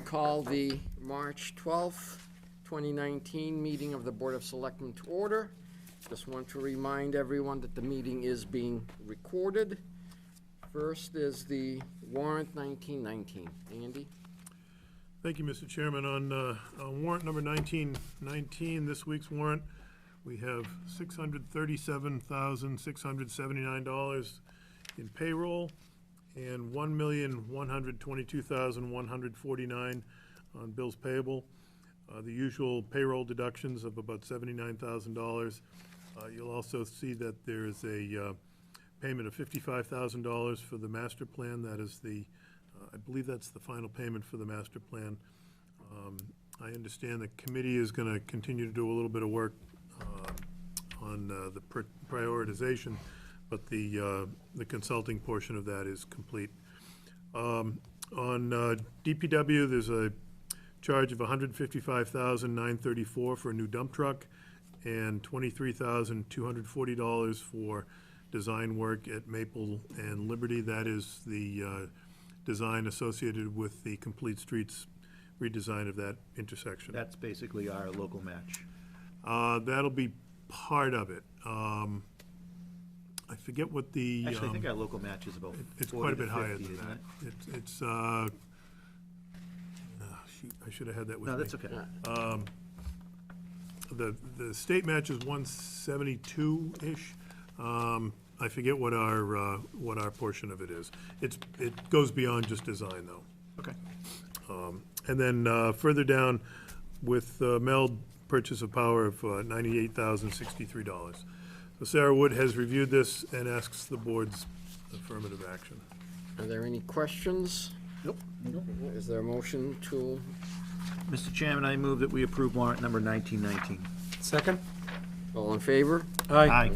call the March 12th, 2019 meeting of the Board of Selectmen to order. Just want to remind everyone that the meeting is being recorded. First is the warrant 1919. Andy? Thank you, Mr. Chairman. On warrant number 1919, this week's warrant, we have $637,679 in payroll and $1,122,149 on bills payable. The usual payroll deductions of about $79,000. You'll also see that there is a payment of $55,000 for the master plan. That is the, I believe that's the final payment for the master plan. I understand the committee is going to continue to do a little bit of work on the prioritization, but the consulting portion of that is complete. On DPW, there's a charge of $155,934 for a new dump truck and $23,240 for design work at Maple and Liberty. That is the design associated with the Complete Streets redesign of that intersection. That's basically our local match. That'll be part of it. I forget what the... Actually, I think our local match is about it's 40 quite a to bit higher 50, than isn't that. it? It's shoot, I should have had that with me. No, that's okay. The state match is 172-ish. I forget what our portion of it is. It goes beyond just design, though. Okay. And then further down with Meld purchase of power of $98,063. So Sarah Wood has reviewed this and asks the board's affirmative action. Are there any questions? Nope. Is there a motion to? Mr. Chairman, I move that we approve warrant number 1919. Second? All in favor? Aye.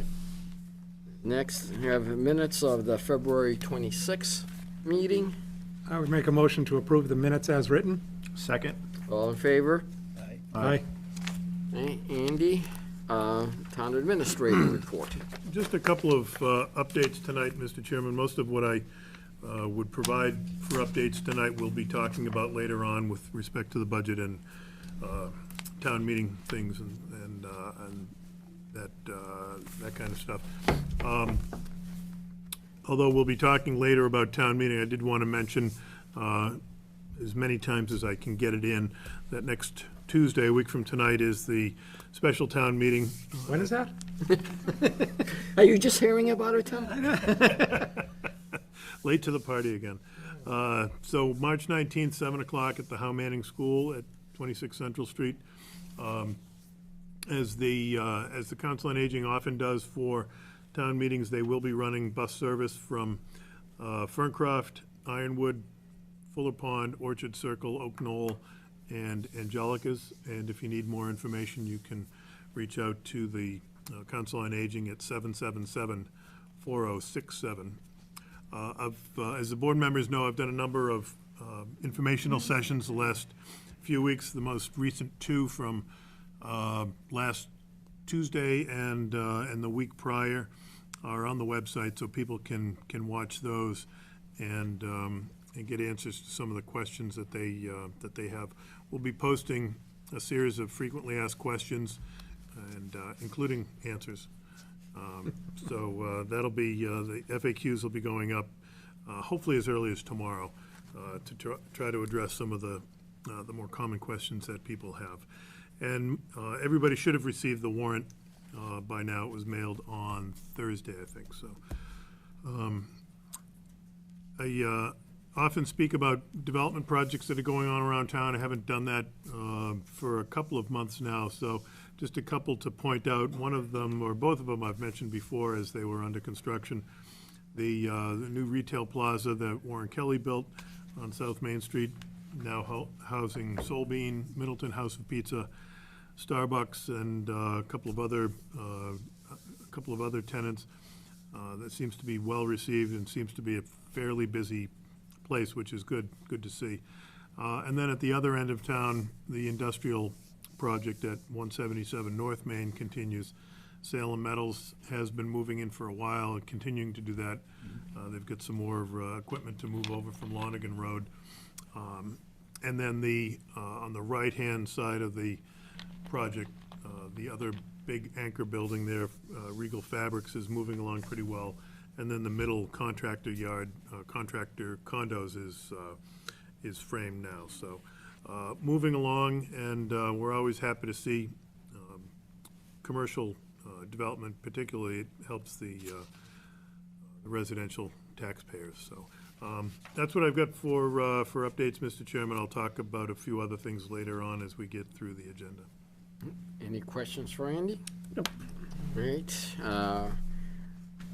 Next, we have minutes of the February 26th meeting. I would make a motion to approve the minutes as written. Second? All in favor? Aye. Okay, Andy, Town Administrator report. Just a couple of updates tonight, Mr. Chairman. Most of what I would provide for updates tonight we'll be talking about later on with respect to the budget and town meeting things and that kind of stuff. Although we'll be talking later about town meeting, I did want to mention as many times as I can get it in that next Tuesday, a week from tonight, is the special town meeting. When is that? Are you just hearing about it, Tom? Late to the party again. So March 19th, 7 o'clock at the Howe Manning School at 26 Central Street. As the Council on Aging often does for town meetings, they will be running bus service from Ferncroft, Ironwood, Fuller Pond, Orchard Circle, Oak Knoll, and Angelica's. And if you need more information, you can reach out to the Council on Aging at 777-4067. As the board members know, I've done a number of informational sessions the last few weeks. The most recent two from last Tuesday and the week prior are on the website, so people can watch those and get answers to some of the questions that they have. We'll be posting a series of frequently asked questions and including answers. So that'll be the FAQs will be going up hopefully as early as tomorrow to try to address some of the more common questions that people have. And everybody should have received the warrant by now. It was mailed on Thursday, I think. So I often speak about development projects that are going on around town. I haven't done that for a couple of months now. So just a couple to point out. One of them, or both of them, I've mentioned before as they were under construction. The new retail plaza that Warren Kelly built on South Main Street, now housing Soul Bean, Middleton House of Pizza, Starbucks, and a couple of other tenants. That seems to be well received and seems to be a fairly busy place, which is good to see. And then at the other end of town, the industrial project at 177 North Main continues. Salem Metals has been moving in for a while and continuing to do that. They've got some more equipment to move over from Lonigan Road. And then on the right-hand side of the project, the other big anchor building there, Regal Fabrics, is moving along pretty well. And then the middle contractor yard, contractor condos is framed now. So moving along, and we're always happy to see commercial development, particularly it helps the residential taxpayers. So that's what I've got for updates, Mr. Chairman. I'll talk about a few other things later on as we get through the agenda. Any questions for Andy? Nope. Great.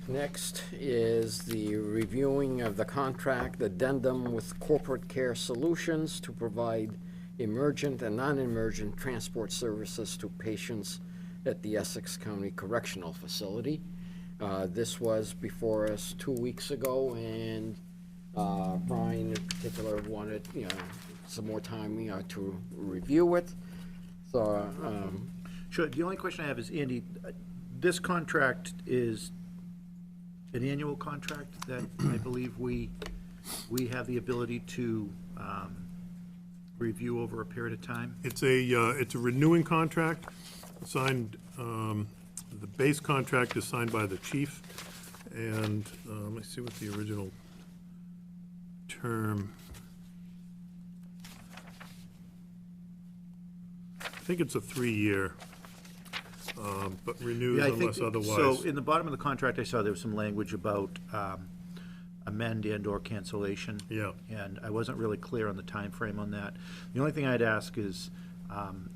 Next is the reviewing of the contract addendum with Corporate Care Solutions to provide emergent and non-emergent transport services to patients at the Essex County Correctional Facility. This was before us 2 weeks ago, and Brian in particular wanted, some more time, to review it. So, Sure, the only question I have is, Andy, this contract is an annual contract that I believe we have the ability to review over a period of time? It's a renewing contract, signed, the base contract is signed by the chief, and let me see what the original term. I think it's a 3-year, but renews Yeah, I think, unless otherwise. so in the bottom of the contract, I saw there was some language about amend and/or cancellation. Yeah. And I wasn't really clear on the time frame on that. The only thing I'd ask is,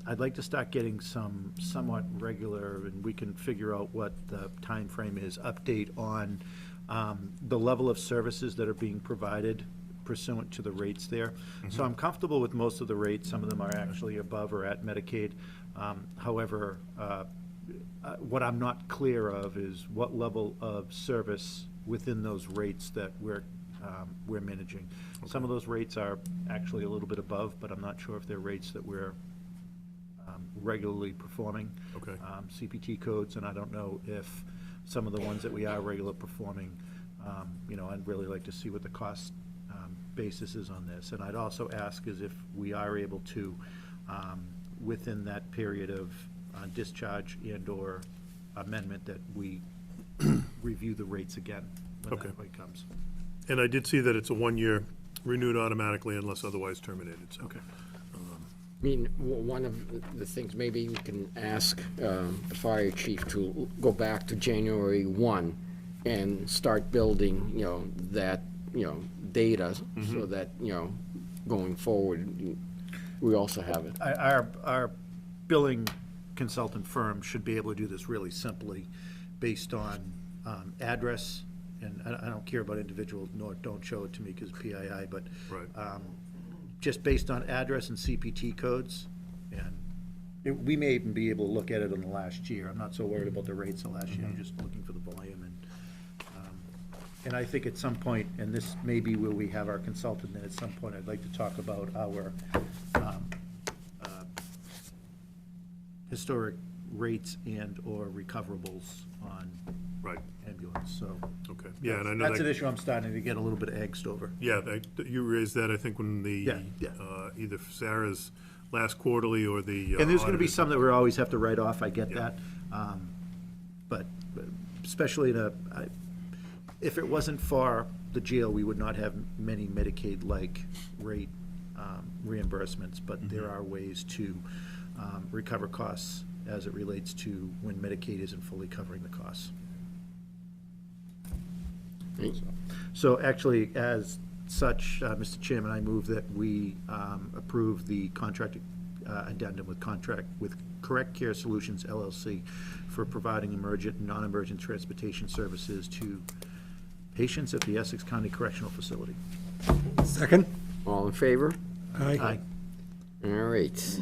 I'd like to start getting some somewhat regular, and we can figure out what the time frame is, update on the level of services that are being provided pursuant to the rates there. So I'm comfortable with most of the rates. Some of them are actually above or at Medicaid. However, what I'm not clear of is what level of service within those rates that we're managing. Some of those rates are actually a little bit above, but I'm not sure if they're rates that we're regularly performing. Okay. CPT codes, and I don't know if some of the ones that we are regular performing, I'd really like to see what the cost basis is on this. And I'd also ask is if we are able to, within that period of discharge and/or amendment, that we review the rates again when Okay. that point comes. And I did see that it's a 1-year, renewed automatically unless otherwise terminated, so. Okay. I mean, one of the things, maybe we can ask the fire chief to go back to January 1 and start building, that, data, so that, going forward, we also have it. Our billing consultant firm should be able to do this really simply based on address, and I don't care about individual, nor don't show it to me because PII, but Right. Just based on address and CPT codes, and we may even be able to look at it in the last year. I'm not so worried about the rates the last year, I'm just looking for the volume, and I think at some point, and this may be where we have our consultant, then at some point, I'd like to talk about our historic rates and/or recoverables on Right, ambulance, so. okay. Yeah, and I know That's an that, issue I'm starting to get a little bit angst over. yeah, you raised that, I think, when Yeah, yeah. either Sarah's last quarterly or the. And there's gonna be auditor's. some that we always have to write off, I get Yeah. that. But especially if it wasn't for the jail, we would not have many Medicaid-like rate reimbursements, but there are ways to recover costs as it relates to when Medicaid isn't fully covering the costs. So actually, as such, Mr. Chairman, I move that we approve the contract addendum with Correct Care Solutions LLC for providing emergent and non-emergent transportation services to patients at the Essex County Correctional Facility. Second? All in favor? Aye. All right.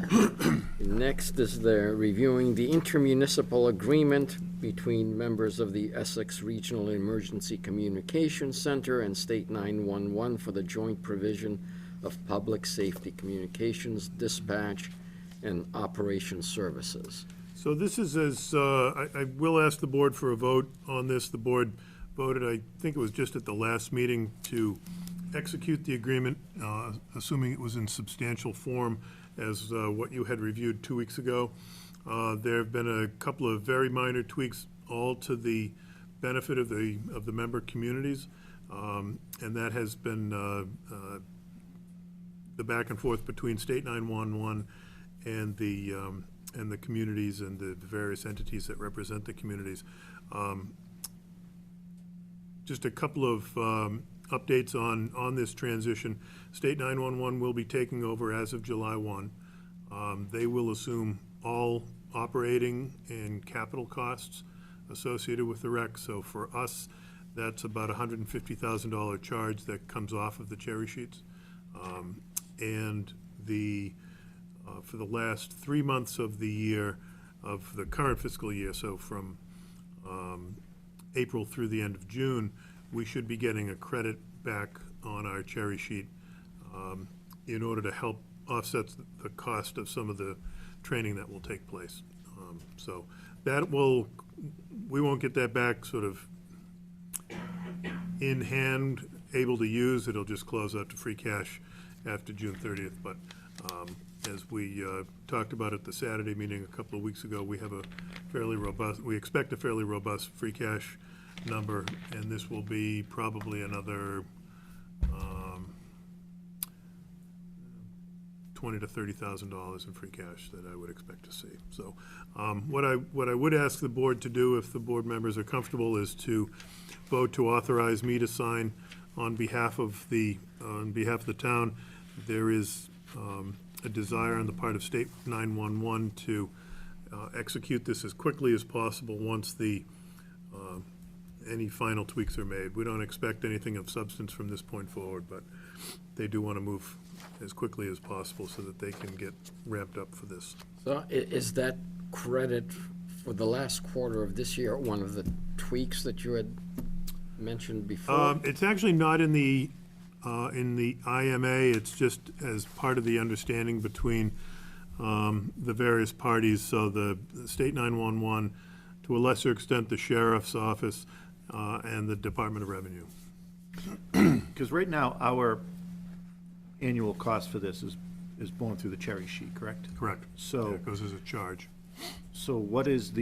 Next is the reviewing the intermunicipal agreement between members of the Essex Regional Emergency Communications Center and State 911 for the joint provision of public safety communications, dispatch, and operation services. So this is I will ask the board for a vote on this. The board voted, I think it was just at the last meeting, to execute the agreement, assuming it was in substantial form as what you had reviewed 2 weeks ago. There have been a couple of very minor tweaks, all to the benefit of the member communities, and that has been the back and forth between State 911 and the communities and the various entities that represent the communities. Just a couple of updates on this transition. State 911 will be taking over as of July 1. They will assume all operating and capital costs associated with the rec. So for us, that's about a $150,000 charge that comes off of the cherry sheets. And for the last 3 months of the year, of the current fiscal year, so from April through the end of June, we should be getting a credit back on our cherry sheet in order to help offset the cost of some of the training that will take place. So that we won't get that back sort of in hand, able to use. It'll just close out to free cash after June 30th. But as we talked about at the Saturday meeting a couple of weeks ago, we expect a fairly robust free cash number, and this will be probably another $20,000 to $30,000 in free cash that I would expect to see. So what I would ask the board to do, if the board members are comfortable, is to vote to authorize me to sign on behalf of the town. There is a desire on the part of State 911 to execute this as quickly as possible once any final tweaks are made. We don't expect anything of substance from this point forward, but they do want to move as quickly as possible so that they can get ramped up for this. So is that credit for the last quarter of this year one of the tweaks that you had mentioned before? It's actually not in the IMA. It's just as part of the understanding between the various parties. So the State 911, to a lesser extent, the Sheriff's Office, and the Department of Revenue. Because right now, our annual cost for this is going through the cherry sheet, correct? Correct. So- Yeah, it goes as a charge. So what is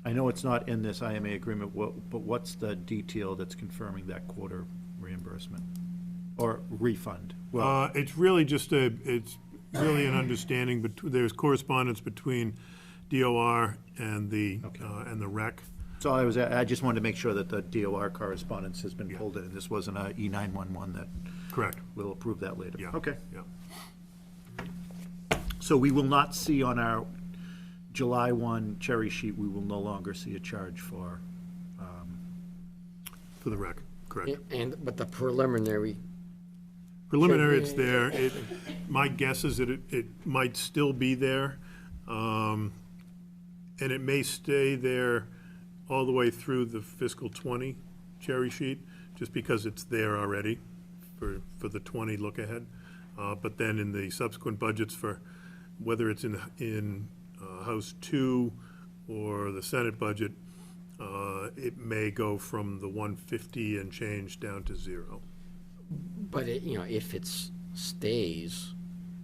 I know it's not in this IMA agreement, but what's the detail that's confirming that quarter reimbursement or refund? Well, It's really just it's really an understanding, there's correspondence between DOR and the rec. so I just wanted to make sure that the DOR correspondence has been pulled in. This wasn't a E911 that Correct. we'll approve that later. Yeah. Okay. Yeah. So we will not see on our July 1 cherry sheet, we will no longer see a charge for, For the rec, correct. But the preliminary, Preliminary, it's there. My guess is that it might still be there. And it may stay there all the way through the fiscal 20 cherry sheet, just because it's there already for the 20 look ahead. But then in the subsequent budgets, for whether it's in House 2 or the Senate budget, it may go from the 150 and change down to 0. but if it stays,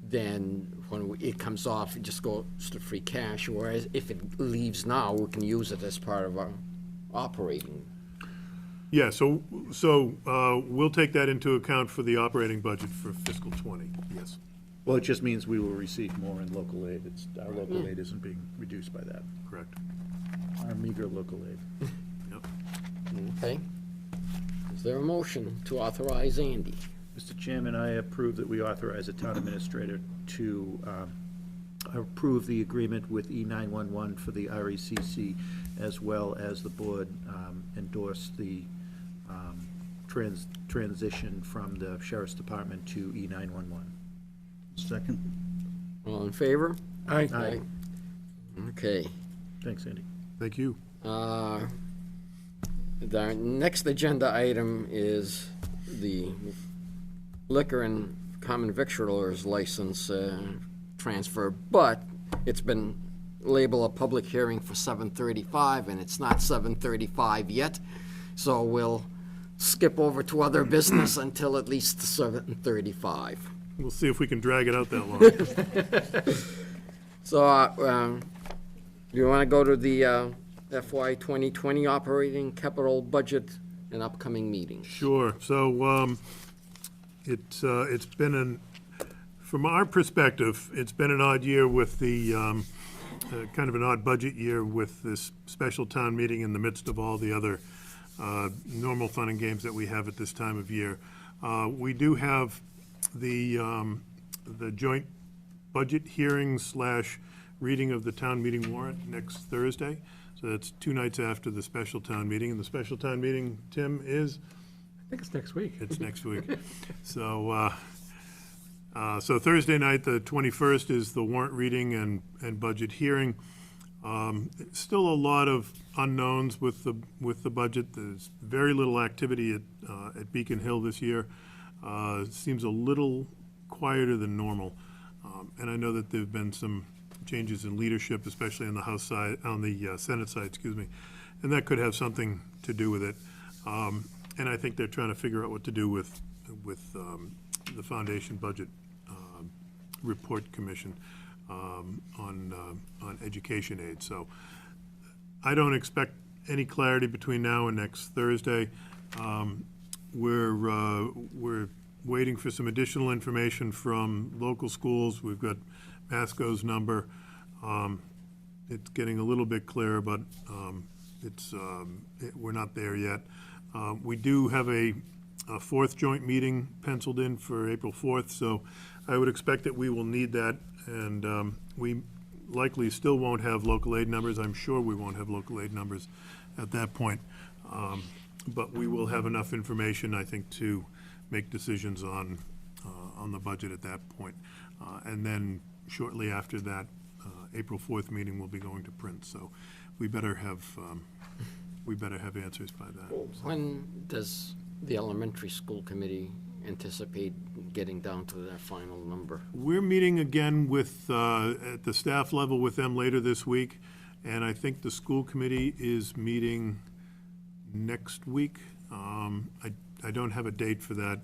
then when it comes off, it just goes to free cash, whereas if it leaves now, we can use it as part of our operating. Yeah, so we'll take that into account for the operating budget for fiscal 20, yes. well, it just means we will receive more in local aid. Our local aid isn't being reduced by that. Correct. Our meager local aid. Yep. Okay? Is there a motion to authorize Andy? Mr. Chairman, I approve that we authorize the town administrator to approve the agreement with E911 for the RECC, as well as the board endorse the transition from the Sheriff's Department to E911. Second. All in favor? Aye. Aye. Okay. Thanks, Andy. Thank you. The next agenda item is the liquor and common victualers license transfer, but it's been labeled a public hearing for 7:35, and it's not 7:35 yet, so we'll skip over to other business until at least 7:35. We'll see if we can drag it out that long. So, do you want to go to the FY 2020 operating capital budget and upcoming meetings? Sure. So it's been from our perspective, it's been an odd year with the, kind of an odd budget year with this special town meeting in the midst of all the other normal fun and games that we have at this time of year. We do have the joint budget hearing / reading of the town meeting warrant next Thursday. So that's 2 nights after the special town meeting. And the special town meeting, Tim, is? I think it's next week. It's next week. So, so Thursday night, the 21st, is the warrant reading and budget hearing. Still a lot of unknowns with the budget. There's very little activity at Beacon Hill this year. It seems a little quieter than normal. And I know that there've been some changes in leadership, especially on the House side, on the Senate side, excuse me, and that could have something to do with it. And I think they're trying to figure out what to do with the Foundation Budget Report Commission on education aid. So I don't expect any clarity between now and next Thursday. We're waiting for some additional information from local schools. We've got Masco's number. It's getting a little bit clearer, but we're not there yet. We do have a fourth joint meeting penciled in for April 4th, so I would expect that we will need that, and we likely still won't have local aid numbers. I'm sure we won't have local aid numbers at that point, but we will have enough information, I think, to make decisions on the budget at that point. And then shortly after that, April 4th meeting will be going to print, so we better have answers by that. When does the elementary school committee anticipate getting down to their final number? We're meeting again with, at the staff level with them later this week, and I think the school committee is meeting next week. I don't have a date for that.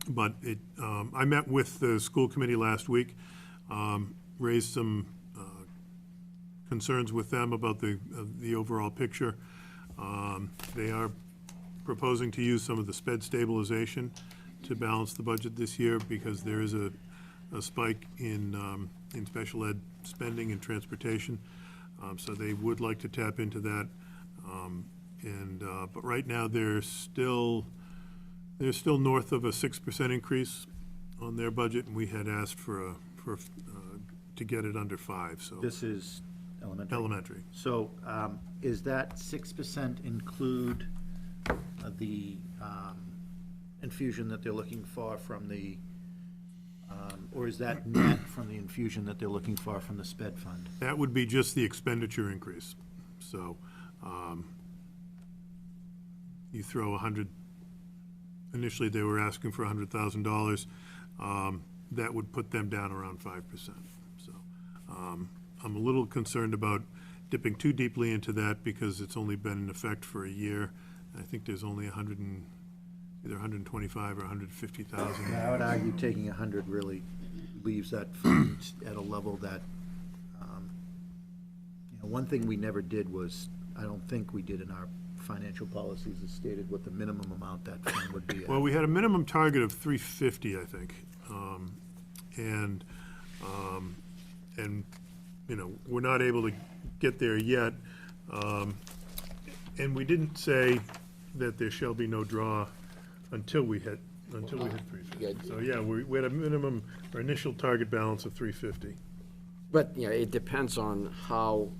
But I met with the school committee last week, raised some concerns with them about the overall picture. They are proposing to use some of the sped stabilization to balance the budget this year because there is a spike in special ed spending and transportation. So they would like to tap into that. But right now, they're still north of a 6% increase on their budget, and we had asked to get it under 5%, so. This is elementary? Elementary. So is that 6% include the infusion that they're looking for from the, or is that net from the infusion that they're looking for from the sped fund? That would be just the expenditure increase. So you throw 100, initially they were asking for $100,000. That would put them down around 5%. So I'm a little concerned about dipping too deeply into that because it's only been in effect for a year. I think there's only either 125 or 150,000. I would argue taking 100 really leaves that fund at a level that, one thing we never did was, I don't think we did in our financial policies, is stated what the minimum amount that fund would be at. Well, we had a minimum target of 350, I think. We're not able to get there yet. And we didn't say that there shall be no draw until we hit 350. So, yeah, we had a minimum, or initial target balance of 350. But, it depends on how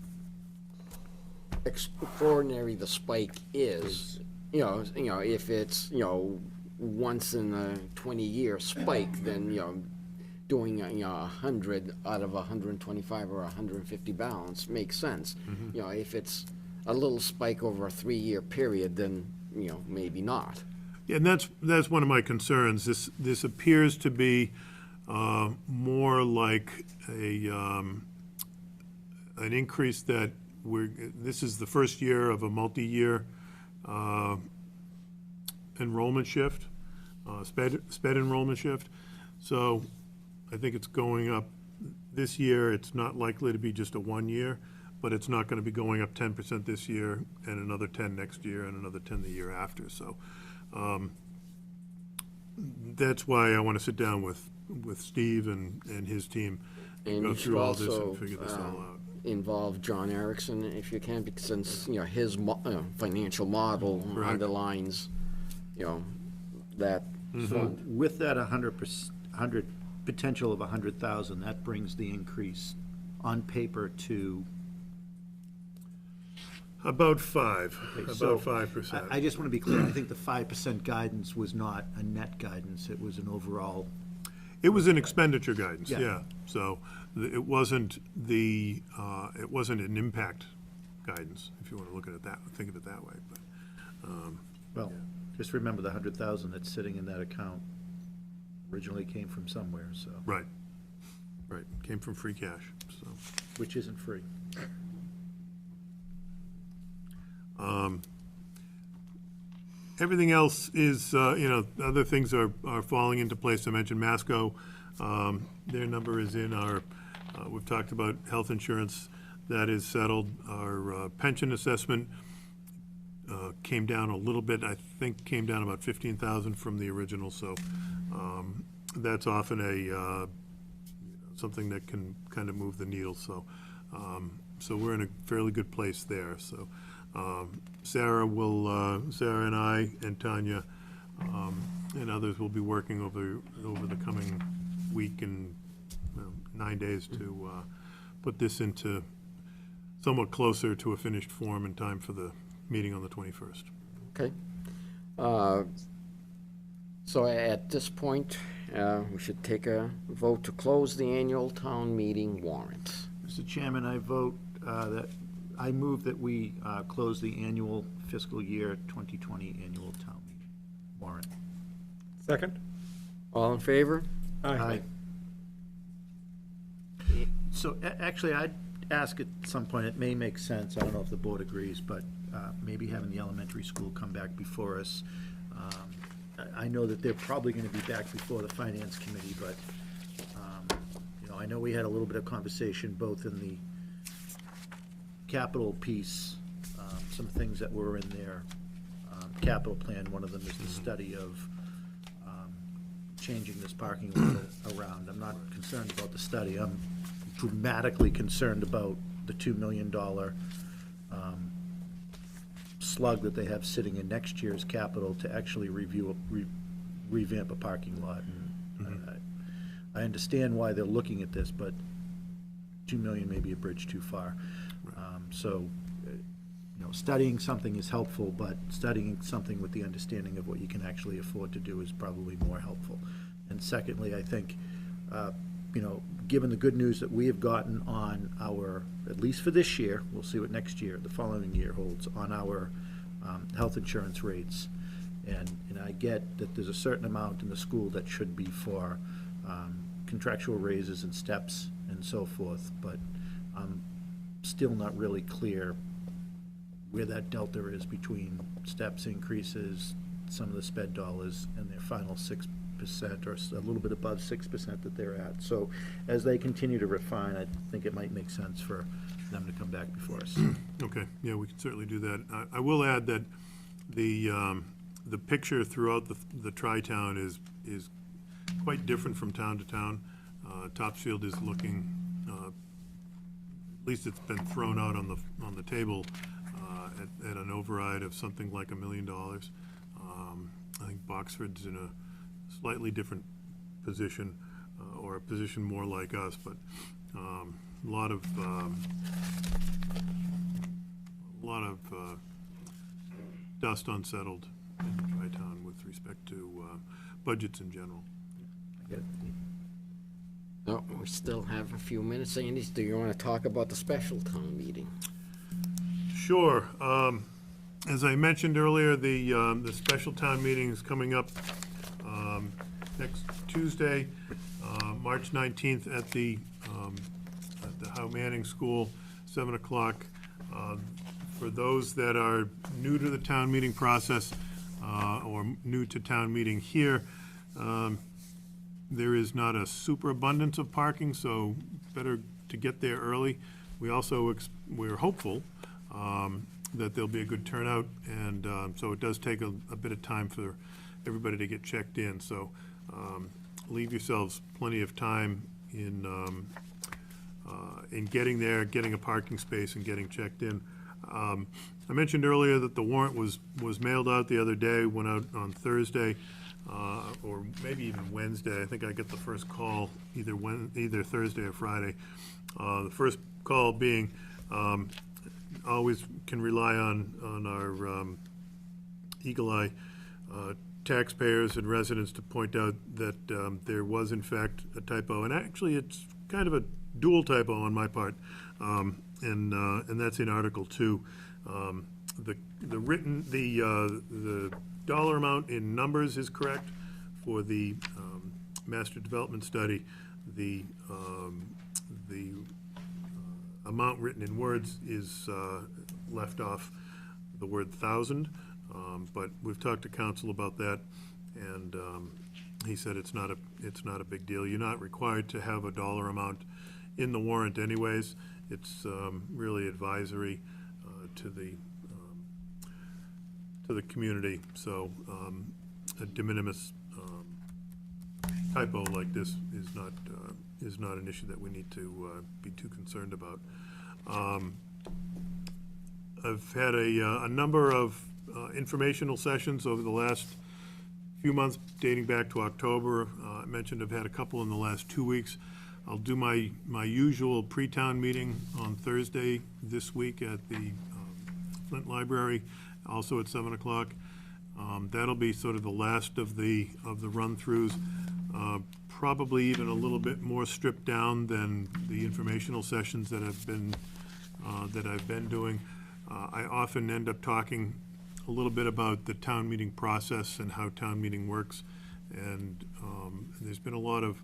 extraordinary the spike is. If it's, once in a 20-year spike, then, doing, 100 out of 125 or 150 balance makes sense. If it's a little spike over a 3-year period, then, maybe not. Yeah, and that's one of my concerns. This appears to be more like an increase that this is the first year of a multi-year enrollment shift, sped enrollment shift. So I think it's going up this year. It's not likely to be just a 1 year, but it's not going to be going up 10% this year and another 10 next year and another 10 the year after. So that's why I want to sit down with Steve and his team and And go you should through all this also and figure this all out. involve John Erickson if you can, because since, his financial model Right. underlines, that fund. With that 100 potential of 100,000, that brings the increase on paper to, About 5, so about 5%. I just want to be clear, I think the 5% guidance was not a net guidance, it was an overall. It was an expenditure guidance, Yeah. yeah. So it wasn't it wasn't an impact guidance, if you want to look at it think of it that way. But Well, just remember the 100,000 that's sitting in that account originally came from somewhere, so, right, came from free cash. So which isn't free. everything else is other things are falling into place. I mentioned Masco. Their number is in our. We've talked about health insurance. That is settled. Our pension assessment came down a little bit. I think came down about 15,000 from the original. So that's often a something that can kind of move the needle. So so we're in a fairly good place there. So Sarah and I and Tanya and others will be working over the coming week and 9 days to put this into somewhat closer to a finished form in time for the meeting on the 21st. Okay. So at this point, we should take a vote to close the annual town meeting warrant. Mr. Chairman, I move that we close the annual fiscal year 2020 annual town meeting warrant. Second? All in favor? Aye. So actually, I'd ask at some point, it may make sense, I don't know if the board agrees, but maybe having the elementary school come back before us. I know that they're probably going to be back before the finance committee, but, I know we had a little bit of conversation both in the capital piece, some things that were in their capital plan. One of them is the study of changing this parking lot around. I'm not concerned about the study. I'm dramatically concerned about the $2 million slug that they have sitting in next year's capital to actually revamp a parking lot. And I understand why they're looking at this, but 2 million may be a bridge too far. So, studying something is helpful, but studying something with the understanding of what you can actually afford to do is probably more helpful. And secondly, I think, given the good news that we have gotten on our, at least for this year, we'll see what next year, the following year holds, on our health insurance rates. And I get that there's a certain amount in the school that should be for contractual raises and steps and so forth, but I'm still not really clear where that delta is between steps increases, some of the sped dollars, and their final 6% or a little bit above 6% that they're at. So as they continue to refine, I think it might make sense for them to come back before us. Okay, yeah, we can certainly do that. I will add that the picture throughout the tri-town is quite different from town to town. Topsfield is looking, at least it's been thrown out on the table at an override of something like $1 million. I think Boxford's in a slightly different position, or a position more like us, but a lot of dust unsettled in the tri-town with respect to budgets in general. No, we still have a few minutes. Andy, do you want to talk about the special town meeting? Sure. As I mentioned earlier, the special town meeting is coming up next Tuesday, March 19th at the Howe Manning School, 7 o'clock. For those that are new to the town meeting process or new to town meeting here, there is not a superabundance of parking, so better to get there early. We also, we're hopeful that there'll be a good turnout, and so it does take a bit of time for everybody to get checked in. So leave yourselves plenty of time in getting there, getting a parking space, and getting checked in. I mentioned earlier that the warrant was mailed out the other day, went out on Thursday, or maybe even Wednesday. I think I got the first call either Thursday or Friday. The first call being, always can rely on our Eagle Eye taxpayers and residents to point out that there was in fact a typo, and actually it's kind of a dual typo on my part, and that's in Article 2. The dollar amount in numbers is correct for the master development study. The amount written in words is left off the word 1,000, but we've talked to council about that, and he said it's not a big deal. You're not required to have a dollar amount in the warrant anyways. It's really advisory to the community. So a de minimis typo like this is not an issue that we need to be too concerned about. I've had a number of informational sessions over the last few months dating back to October. I mentioned I've had a couple in the last 2 weeks. I'll do my usual pre-town meeting on Thursday this week at the Flint Library, also at 7 o'clock. That'll be sort of the last of the run-throughs, probably even a little bit more stripped down than the informational sessions that I've been doing. I often end up talking a little bit about the town meeting process and how town meeting works, and there's been a lot of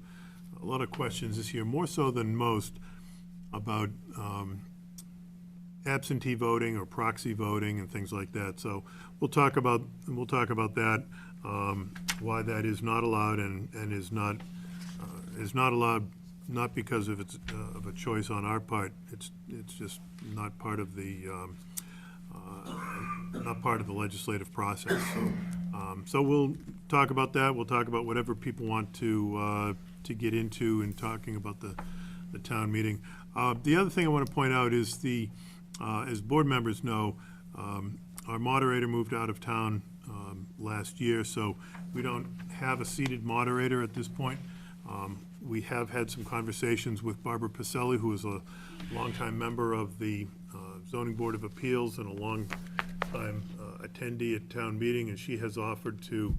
questions this year, more so than most, about absentee voting or proxy voting and things like that. So we'll talk about that, why that is not allowed and is not allowed, not because of a choice on our part. It's just not part of the legislative process. So we'll talk about that. We'll talk about whatever people want to get into in talking about the town meeting. The other thing I want to point out is as board members know, our moderator moved out of town last year, so we don't have a seated moderator at this point. We have had some conversations with Barbara Pacelli, who is a longtime member of the Zoning Board of Appeals and a long-time attendee at town meeting, and she has offered to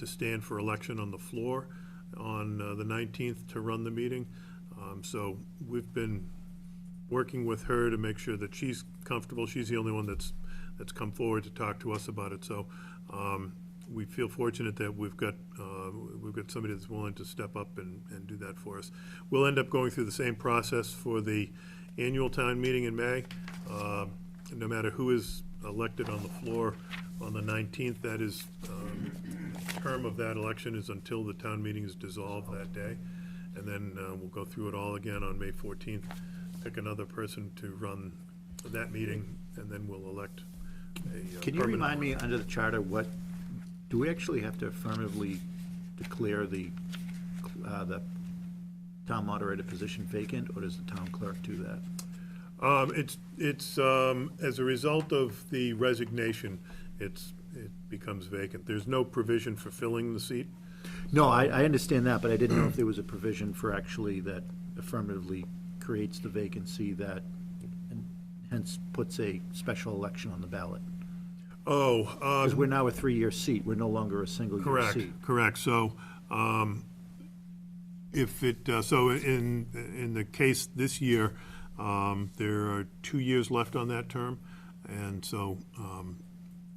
stand for election on the floor on the 19th to run the meeting. So we've been working with her to make sure that she's comfortable. She's the only one that's come forward to talk to us about it. So we feel fortunate that we've got somebody that's willing to step up and do that for us. We'll end up going through the same process for the annual town meeting in May. No matter who is elected on the floor on the 19th, that is, the term of that election is until the town meeting is dissolved that day. And then we'll go through it all again on May 14th, pick another person to run that meeting, and then we'll elect a Can you permanent remind me, one. under the charter, do we actually have to affirmatively declare the town moderator position vacant, or does the town clerk do that? It's as a result of the resignation, it becomes vacant. There's no provision for filling the seat. No, I understand that, but I didn't know if there was a provision for actually that affirmatively creates the vacancy that, and hence puts a special election on the ballot. Because we're now a 3-year seat, we're no longer a single-year seat. Correct. So, if it, so in the case this year, there are 2 years left on that term, and so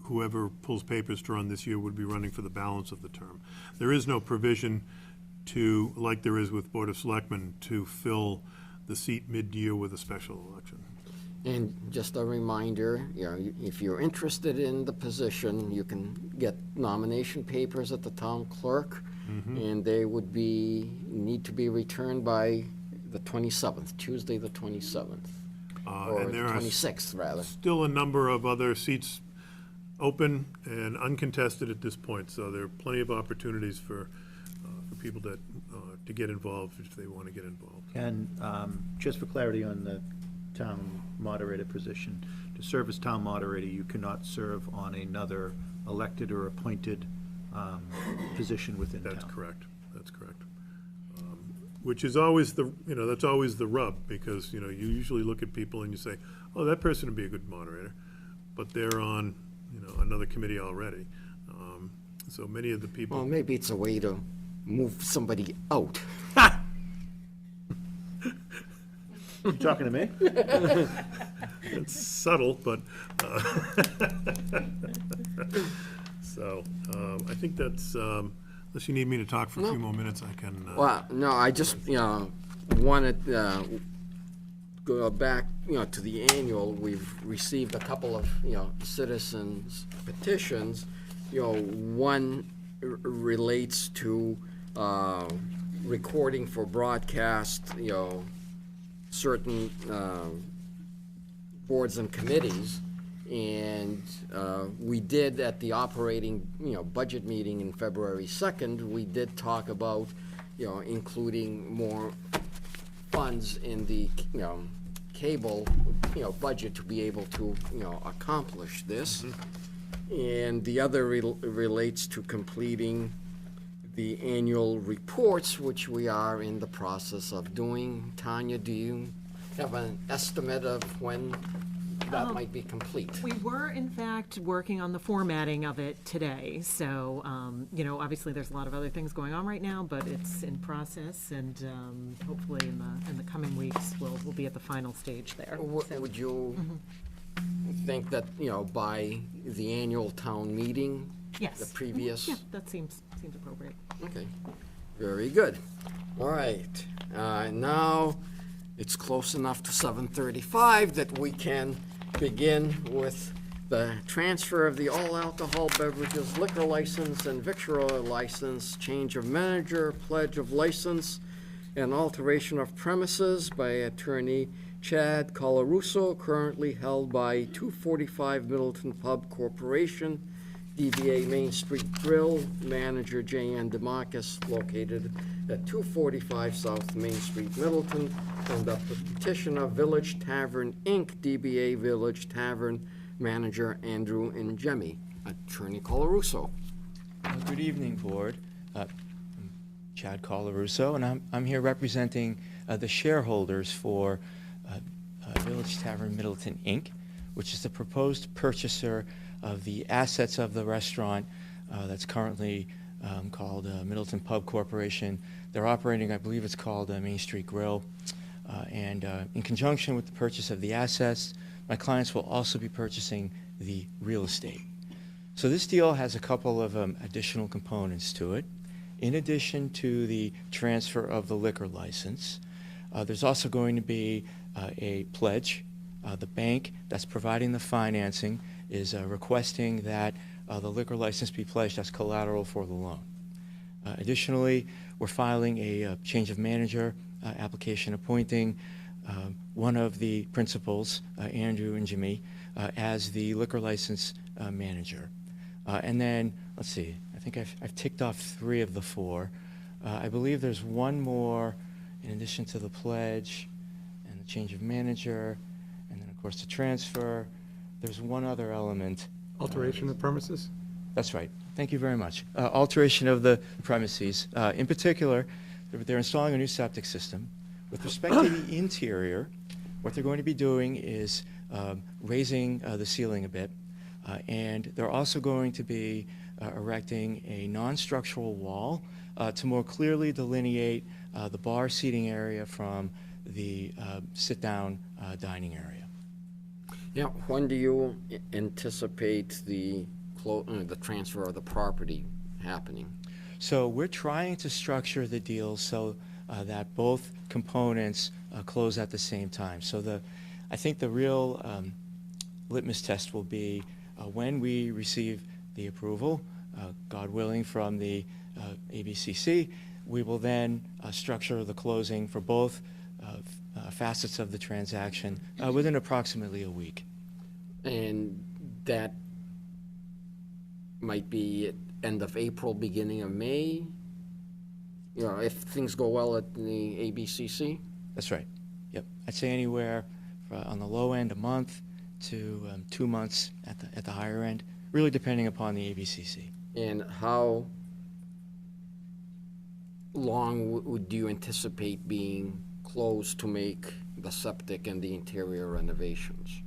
whoever pulls papers to run this year would be running for the balance of the term. There is no provision to, like there is with Board of Selectmen, to fill the seat mid-year with a special election. And just a reminder, if you're interested in the position, you can get nomination papers at the town clerk, and they would need to be returned by the 27th, Tuesday, the 27th, or And the there are 26th, rather. still a number of other seats open and uncontested at this point, so there are plenty of opportunities for people to get involved if they want to get involved. And just for clarity on the town moderator position, to serve as town moderator, you cannot serve on another elected or appointed position within town. That's correct, Which is always that's always the rub, because, you usually look at people and you say, oh, that person would be a good moderator, but they're on, another committee already. So many of the people. Well, maybe it's a way to move somebody out. You talking to me? It's subtle, but, so, I think that's, unless you need me to talk for a few more minutes, I can. Well, no, I just, wanted, go back, to the annual. We've received a couple of, citizens petitions. One relates to, recording for broadcast, certain, boards and committees. And we did, at the operating, budget meeting in February 2nd, we did talk about, including more funds in the, cable, budget to be able to, accomplish this. And the other relates to completing the annual reports, which we are in the process of doing. Tanya, do you have an estimate of when that might be complete? We were, in fact, working on the formatting of it today, so, obviously, there's a lot of other things going on right now, but it's in process, and hopefully in the coming weeks, we'll be at the final stage there. So- Would you think that, by the annual town meeting? Yes. The previous? Yeah, that seems appropriate. Okay, very good. All right, now it's close enough to 7:35 that we can begin with the transfer of the all-alcohol beverages liquor license and victualler license, change of manager, pledge of license, and alteration of premises by Attorney Chad Colarusso, currently held by 245 Middleton Pub Corporation, DBA Main Street Grill, manager J.N. DeMarcus, located at 245 South Main Street, Middleton, and the petitioner Village Tavern, Inc., DBA Village Tavern, manager Andrew Njemi. Attorney Colarusso. Good evening, Board. I'm Chad Colarusso, and I'm here representing the shareholders for Village Tavern Middleton, Inc., which is the proposed purchaser of the assets of the restaurant that's currently called Middleton Pub Corporation. They're operating, I believe it's called Main Street Grill. And in conjunction with the purchase of the assets, my clients will also be purchasing the real estate. So this deal has a couple of additional components to it. In addition to the transfer of the liquor license, there's also going to be a pledge. The bank that's providing the financing is requesting that the liquor license be pledged as collateral for the loan. Additionally, we're filing a change of manager application appointing one of the principals, Andrew Njemi, as the liquor license manager. And then, let's see, I think I've ticked off 3 of the 4. I believe there's one more in addition to the pledge and the change of manager, and then, of course, the transfer. There's one other element. Alteration of premises? That's right. Thank you very much. Alteration of the premises. In particular, they're installing a new septic system. With respect to the interior, what they're going to be doing is raising the ceiling a bit, and they're also going to be erecting a non-structural wall to more clearly delineate the bar seating area from the sit-down dining area. Yeah, when do you anticipate the transfer of the property happening? So we're trying to structure the deal so that both components close at the same time. So I think the real litmus test will be when we receive the approval, God willing, from the ABCC, we will then structure the closing for both facets of the transaction within approximately a week. And that might be at end of April, beginning of May, you know, if things go well at the ABCC? That's right. Yep. I'd say anywhere on the low end, a month to 2 months at the higher end, really depending upon the ABCC. And how long would you anticipate being closed to make the septic and the interior renovations?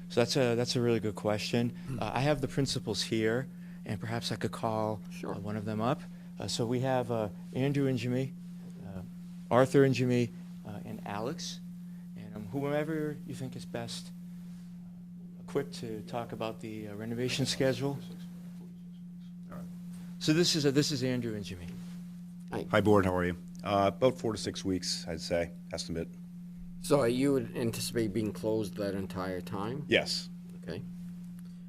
So that's a really good question. I have the principals here, and perhaps I could call Sure. one of them up. So we have Andrew and Jimmy, Arthur and Jimmy, and Alex, and whomever you think is best equipped to talk about the renovation schedule. So this is Andrew and Jimmy. Hi, Board, how are you? About 4 to 6 weeks, I'd say, estimate. So you would anticipate being closed that entire time? Yes. Okay.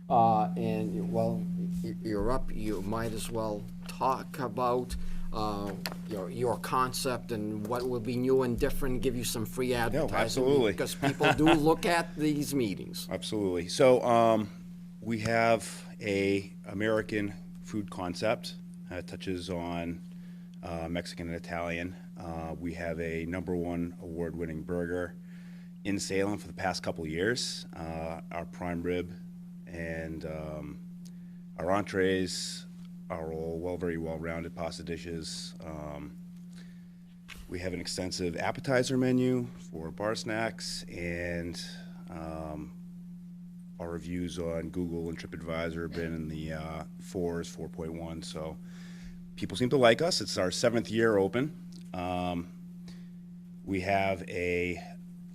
And, well, you're up, you might as well talk about, your concept and what will be new and different, give you some free advertising. absolutely. Because people do look at these meetings. Absolutely. So we have a American food concept. It touches on Mexican and Italian. We have a #1 award-winning burger in Salem for the past couple of years. Our prime rib and our entrees are all very well-rounded pasta dishes. We have an extensive appetizer menu for bar snacks, and our reviews on Google and TripAdvisor have been in the 4s, 4.1, so people seem to like us. It's our 7th year open. We have a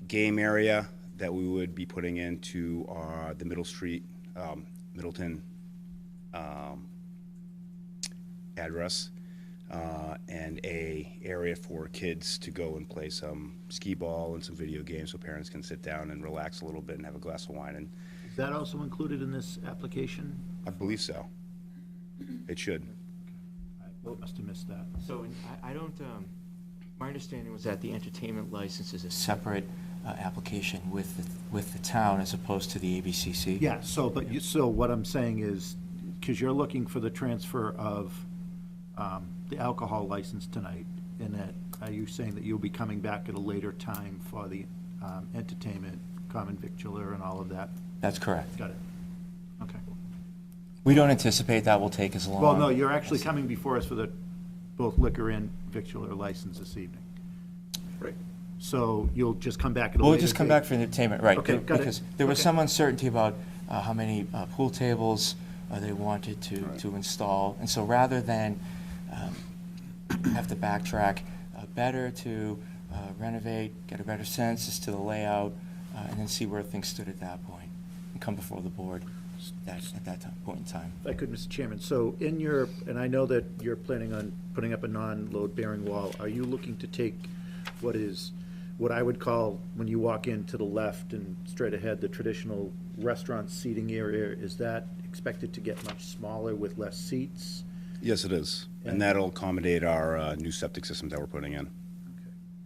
game area that we would be putting into the Middleton address, and a area for kids to go and play some skee ball and some video games so parents can sit down and relax a little bit and have a glass of wine. And Is that also included in this application? I believe so. It should. I must have missed that. So I don't, my understanding was that the entertainment license is a separate application with the town as opposed to the ABCC. Yeah, so what I'm saying is, because you're looking for the transfer of the alcohol license tonight, and that, are you saying that you'll be coming back at a later time for the entertainment, common victular and all of that? That's correct. Got it. Okay. We don't anticipate that will take as long. Well, no, you're actually coming before us for the both liquor and victular license this evening. Right. So you'll just come back at a later We'll just come date? back for the entertainment, right. Okay, got it. Because there was Okay. some uncertainty about how many pool tables they wanted to install. And so rather than have to backtrack, better to renovate, get a better sense as to the layout, and then see where things stood at that point, and come before the board at that point in time. If I could, Mr. Chairman, so in your, and I know that you're planning on putting up a non-load bearing wall, are you looking to take what I would call, when you walk in to the left and straight ahead, the traditional restaurant seating area, is that expected to get much smaller with less seats? Yes, it is. And- And that'll accommodate our new septic system that we're putting in.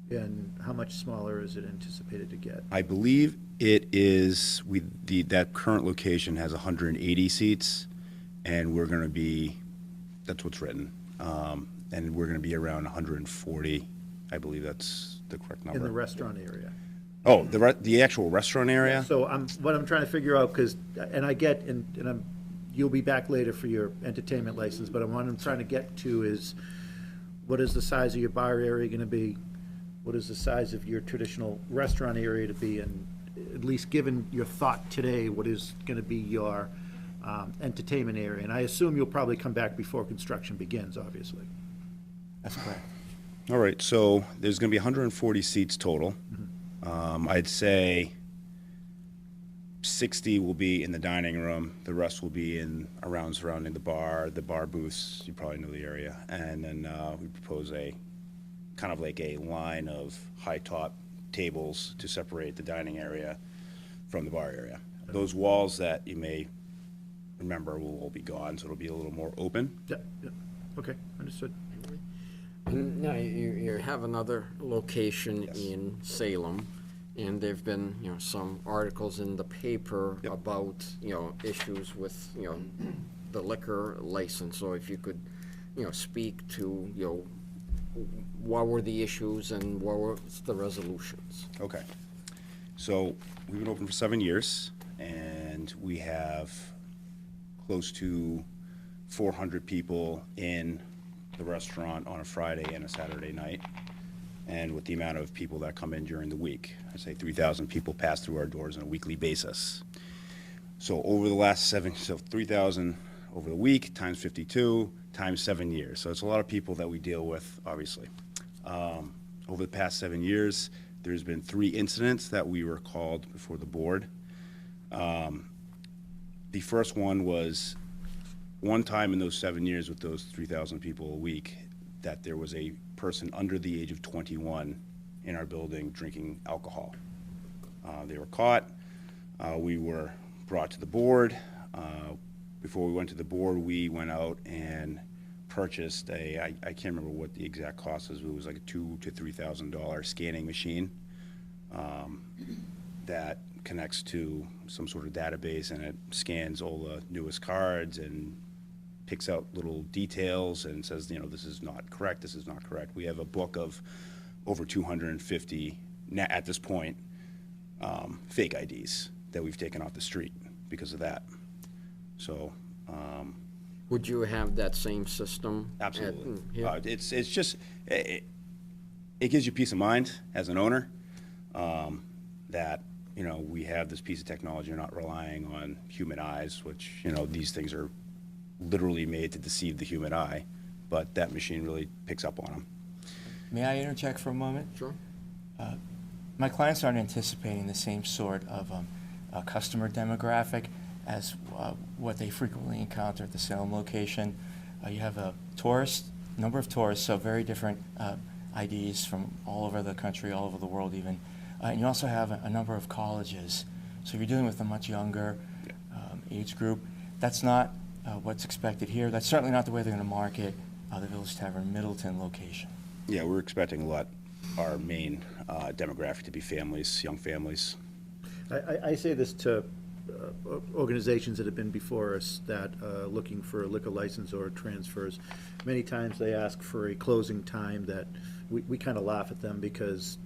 And how much smaller is it anticipated to get? I believe it is, that current location has 180 seats, and we're going to be, that's what's written, and we're going to be around 140. I believe that's the correct number. In the restaurant area? Oh, the actual restaurant area? So what I'm trying to figure out, because, and I get, and you'll be back later for your entertainment license, but what I'm trying to get to is, what is the size of your bar area going to be? What is the size of your traditional restaurant area to be? And at least given your thought today, what is going to be your entertainment area? And I assume you'll probably come back before construction begins, obviously. That's correct. All right, so there's going to be 140 seats total. I'd say 60 will be in the dining room. The rest will be around surrounding the bar booths. You probably know the area. And then we propose a kind of like a line of high-top tables to separate the dining area from the bar area. Those walls that you may remember will all be gone, so it'll be a little more open. Yeah, yeah, okay, understood. And now you have another location Yes. in Salem, and there've been, some articles in the paper Yep. about, issues with, the liquor license. So if you could, speak to, what were the issues and what were the resolutions? Okay. So we've been open for 7 years, and we have close to 400 people in the restaurant on a Friday and a Saturday night. And with the amount of people that come in during the week, I say 3,000 people pass through our doors on a weekly basis. So over the last 3,000 over the week times 52 times 7 years. So it's a lot of people that we deal with, obviously. Over the past 7 years, there's been 3 incidents that we were called before the board. The first one was one time in those 7 years with those 3,000 people a week that there was a person under the age of 21 in our building drinking alcohol. They were caught. We were brought to the board. Before we went to the board, we went out and purchased I can't remember what the exact cost was. It was like a $2,000 to $3,000 scanning machine that connects to some sort of database, and it scans all the newest cards and picks out little details and says, this is not correct, this is not correct. We have a book of over 250, at this point, fake IDs that we've taken off the street because of that. So, Would you have that same system? absolutely. Here? It's just, it gives you peace of mind as an owner, that, we have this piece of technology. You're not relying on human eyes, which, these things are literally made to deceive the human eye, but that machine really picks up on them. May I interject for a moment? Sure. My clients aren't anticipating the same sort of customer demographic as what they frequently encounter at the Salem location. You have a number of tourists, so very different IDs from all over the country, all over the world even. And you also have a number of colleges. So you're dealing with a much younger age group. That's not what's expected here. That's certainly not the way they're going to market the Village Tavern Middleton location. Yeah, we're expecting our main demographic to be families, young families. I say this to organizations that have been before us that looking for a liquor license or transfers. Many times they ask for a closing time that we kind of laugh at them because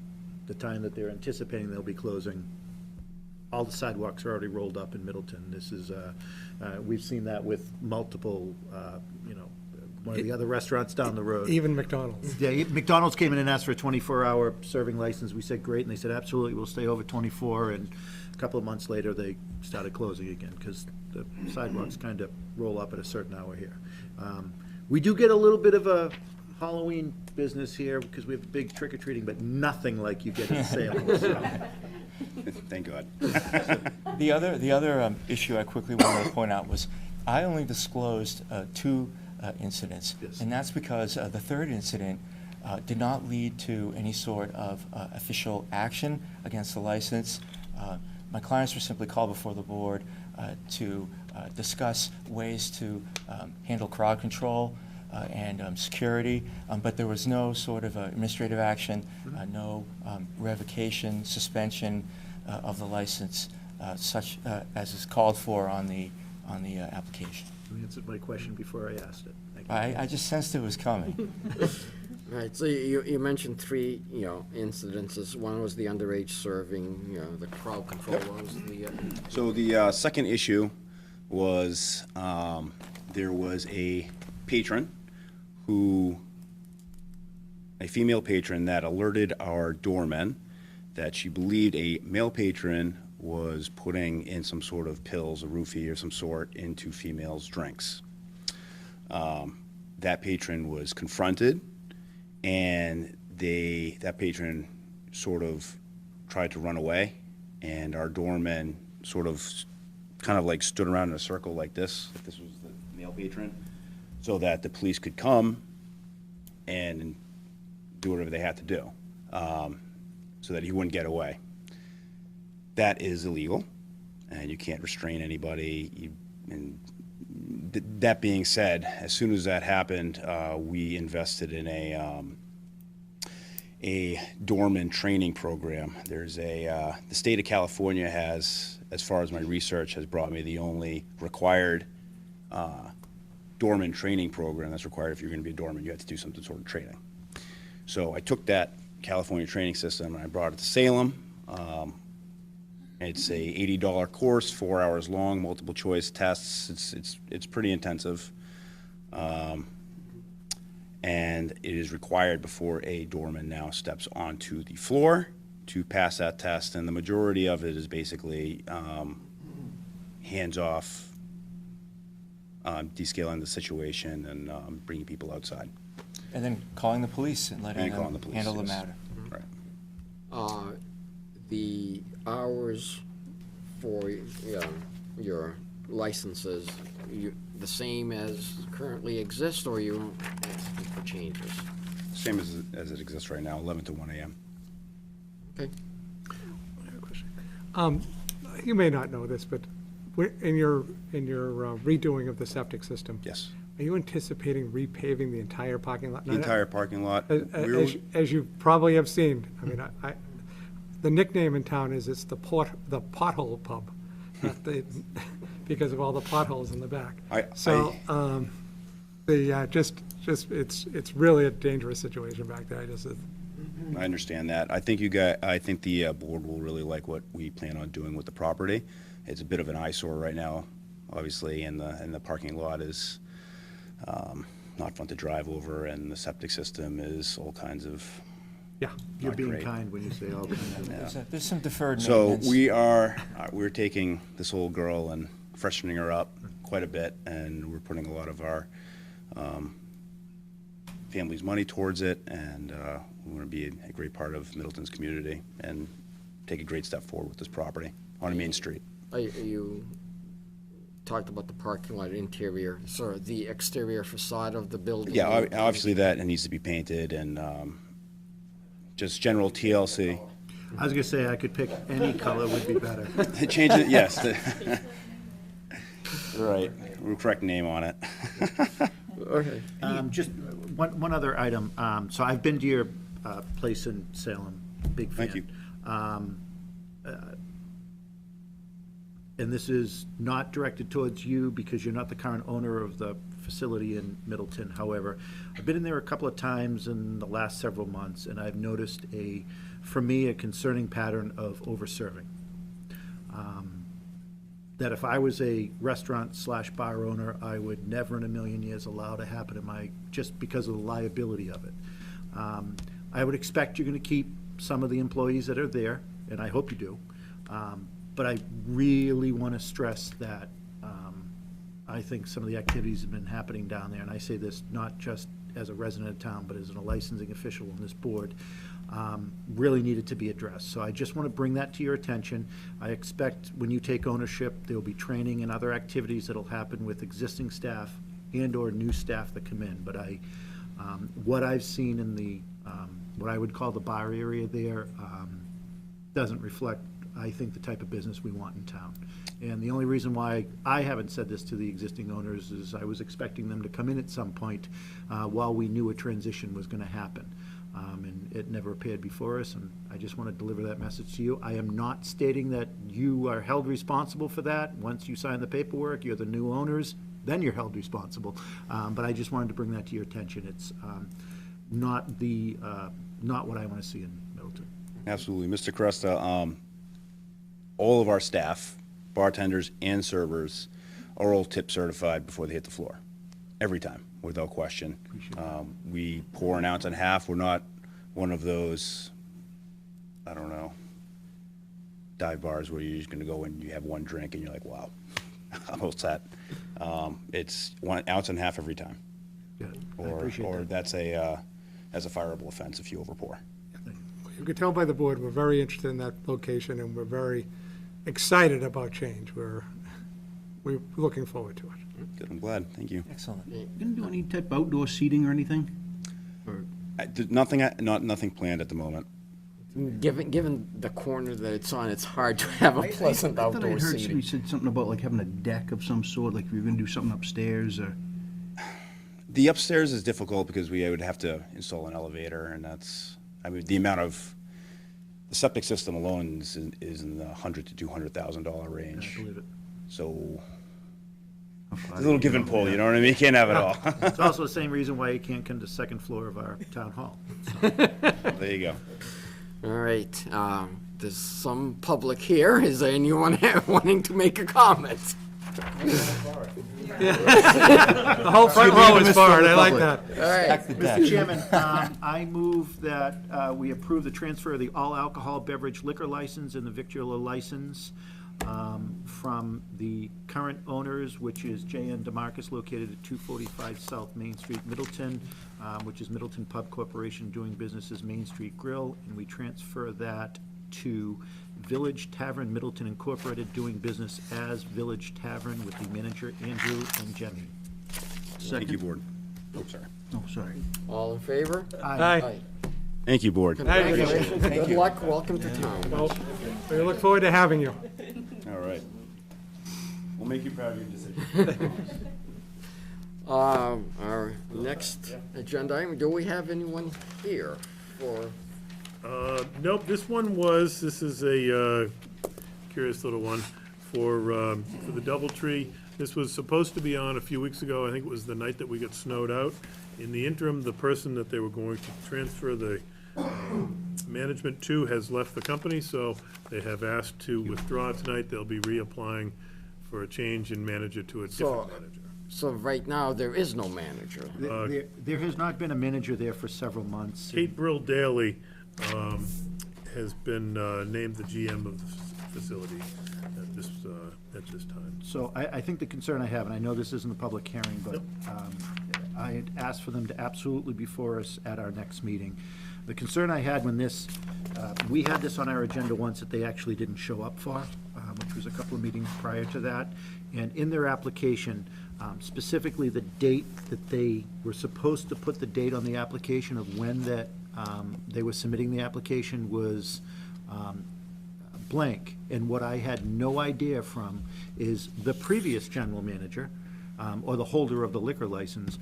the time that they're anticipating they'll be closing, all the sidewalks are already rolled up in Middleton. This is, we've seen that with multiple, one of the other restaurants down the road. Even McDonald's. Yeah, McDonald's came in and asked for a 24-hour serving license. We said, great, and they said, absolutely, we'll stay over 24, and a couple of months later, they started closing again, because the sidewalks kind of roll up at a certain hour here. We do get a little bit of a Halloween business here, because we have big trick-or-treating, but nothing like you get in Salem. So. Thank God. The other issue I quickly wanted to point out was I only disclosed 2 incidents. Yes. And that's because the third incident did not lead to any sort of official action against the license. My clients were simply called before the board to discuss ways to handle crowd control and security, but there was no sort of administrative action, no revocation, suspension of the license, such as is called for on the application. You answered my question before I asked it. Thank you. I just sensed it was coming. All right, so you mentioned 3, incidences. One was the underage serving, the crowd control. What was the, So the second issue was there was a female patron that alerted our doormen that she believed a male patron was putting in some sort of pills, a roofie or some sort, into females' drinks. That patron was confronted, and that patron sort of tried to run away, and our doormen sort of kind of like stood around in a circle like this, if this was the male patron, so that the police could come and do whatever they had to do, so that he wouldn't get away. that is illegal, and you can't restrain anybody. That being said, as soon as that happened, we invested in a doorman training program. There's the state of California has, as far as my research has brought me, the only required doorman training program that's required. If you're going to be a doorman, you have to do some sort of training. So I took that California training system and I brought it to Salem. It's a $80 course, 4 hours long, multiple choice tests. It's pretty intensive. And it is required before a doorman now steps onto the floor to pass that test. And the majority of it is basically hands off, descaling the situation and bringing people outside. And then calling the police and letting And calling them the police, handle the yes. matter. Right. The hours for your licenses, the same as currently exist, or you asking for changes? Same as it exists right now, 11 to 1 a.m. Okay. You may not know this, but in your redoing of the septic system, Yes. are you anticipating repaving the entire parking lot? The entire parking lot. As you probably have seen, I mean, the nickname in town is it's the pothole pub, because of all the potholes in the back. It's really a dangerous situation back there. I understand that. I think the board will really like what we plan on doing with the property. It's a bit of an eyesore right now, obviously, and the parking lot is not fun to drive over, and the septic system is all kinds of. Yeah. You're Not being great. kind when you say all kinds of. There's some deferred So maintenance. we're taking this old girl and freshening her up quite a bit, and we're putting a lot of our family's money towards it, and we want to be a great part of Middleton's community and take a great step forward with this property on Main Street. You talked about the parking lot interior, so the exterior facade of the building? Yeah, obviously that it needs to be painted, and just general TLC. I was gonna say, I could pick any color would be better. Change it, yes. Right, we're correct name on it. Okay. Just one other item. So I've been to your place in Salem, big fan. Thank you. And this is not directed towards you because you're not the current owner of the facility in Middleton. However, I've been in there a couple of times in the last several months, and I've noticed for me, a concerning pattern of over-serving. That if I was a restaurant/bar owner, I would never in a million years allow to happen in just because of the liability of it. I would expect you're gonna keep some of the employees that are there, and I hope you do. But I really want to stress that I think some of the activities have been happening down there, and I say this not just as a resident of town, but as a licensing official on this board, really needed to be addressed. So I just want to bring that to your attention. I expect when you take ownership, there will be training and other activities that'll happen with existing staff and/or new staff that come in. But what I've seen in what I would call the bar area there doesn't reflect, I think, the type of business we want in town. And the only reason why I haven't said this to the existing owners is I was expecting them to come in at some point while we knew a transition was going to happen. And it never appeared before us, and I just want to deliver that message to you. I am not stating that you are held responsible for that. Once you sign the paperwork, you're the new owners, then you're held responsible. But I just wanted to bring that to your attention. It's not what I want to see in Middleton. Absolutely. Mr. Cresta, all of our staff, bartenders and servers, are all tip certified before they hit the floor, every time, without question. We pour an ounce and a half. We're not one of those, I don't know, dive bars where you're just going to go and you have one drink and you're like, wow, I'm all set. It's 1 ounce and a half every time. Good. I appreciate Or that. that's a fireable offense if you overpour. You can tell by the board, we're very interested in that location, and we're very excited about change. We're looking forward to it. Good, I'm glad. Thank you. Excellent. Gonna do any type of outdoor seating or anything? Or Nothing planned at the moment. Given the corner that it's on, it's hard to have a pleasant I thought outdoor I'd heard somebody seating. said something about like having a deck of some sort, like if you're gonna do something upstairs or. The upstairs is difficult because we would have to install an elevator, and that's, I mean, the amount of, the septic system alone is in the $100,000 to $200,000 range. I believe it. So, it's a little give and pull, you know what I mean? You can't have it all. It's also the same reason why you can't come to the second floor of our town hall. There you go. All right, there's some public here. Is there anyone wanting to make a comment? The whole front row is barred, I like that. All right, Mr. Chairman, I move that we approve the transfer of the all alcohol beverage liquor license and the victualler license from the current owners, which is J.N. DeMarcus, located at 245 South Main Street, Middleton, which is Middleton Pub Corporation, doing business as Main Street Grill, and we transfer that to Village Tavern Middleton Incorporated, doing business as Village Tavern, with the manager Andrew and Jenny. Thank you, board. Oh, sorry. Oh, sorry. all in favor? Aye. Thank you, board. Congratulations, good luck, welcome to town. Well, we look forward to having you. All right. We'll make you proud of your decision. Our next agenda item, do we have anyone here for, Nope, this is a curious little one for the DoubleTree. This was supposed to be on a few weeks ago. I think it was the night that we got snowed out. In the interim, the person that they were going to transfer the management to has left the company, so they have asked to withdraw tonight. They'll be reapplying for a change in manager to a different So- manager. so right now, there is no manager. There has not been a manager there for several months. Kate Brill Daly has been named the GM of the facility at this time. So I think the concern I have, and I know this isn't a public hearing, but I had asked for them to absolutely be before us at our next meeting. The concern I had when we had this on our agenda once that they actually didn't show up for, which was a couple of meetings prior to that. And in their application, specifically the date that they were supposed to put the date on the application of when that they were submitting the application was blank. And what I had no idea from is the previous general manager, or the holder of the liquor license,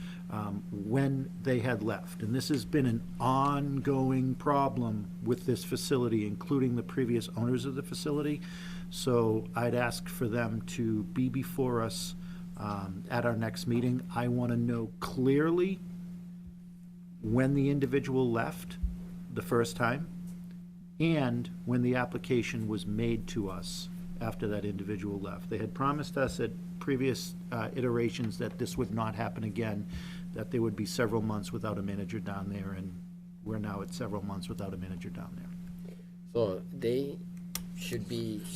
when they had left. And this has been an ongoing problem with this facility, including the previous owners of the facility. So I'd ask for them to be before us at our next meeting. I want to know clearly when the individual left the first time, and when the application was made to us after that individual left. They had promised us at previous iterations that this would not happen again, that there would be several months without a manager down there, and we're now at several months without a manager down there. So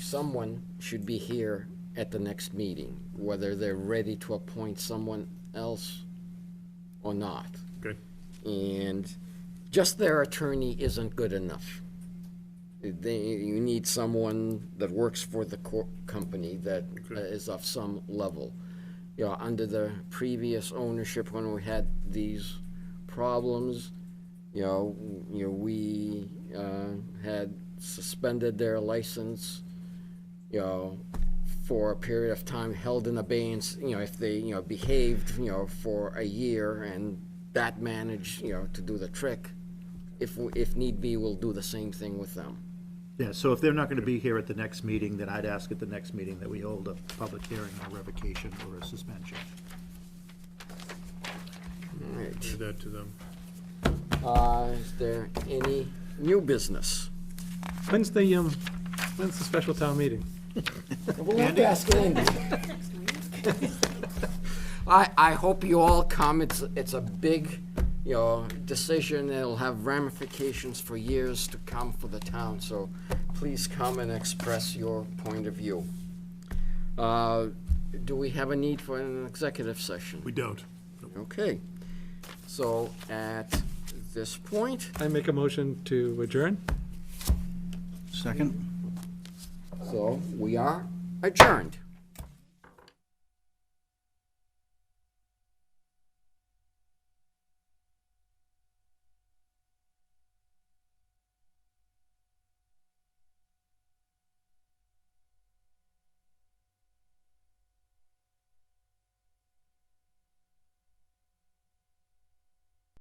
someone should be here at the next meeting, whether they're ready to appoint someone else or not. Okay? And just their attorney isn't good enough. You need someone that works for the company that is of some level. You know, under the previous ownership, when we had these problems, we had suspended their license, for a period of time, held in abeyance, if they, behaved, for a year, and that managed, to do the trick. If need be, we'll do the same thing with them. Yeah, so if they're not going to be here at the next meeting, then I'd ask at the next meeting that we hold a public hearing or revocation or a suspension. All right. Do that to them. Is there any new business? When's the special town meeting? We'll have to ask Andy. I hope you all come. It's a big, decision. It'll have ramifications for years to come for the town, so please come and express your point of view. Do we have a need for an executive session? We don't. Okay. So at this point, I make a motion to adjourn? Second? so we are adjourned.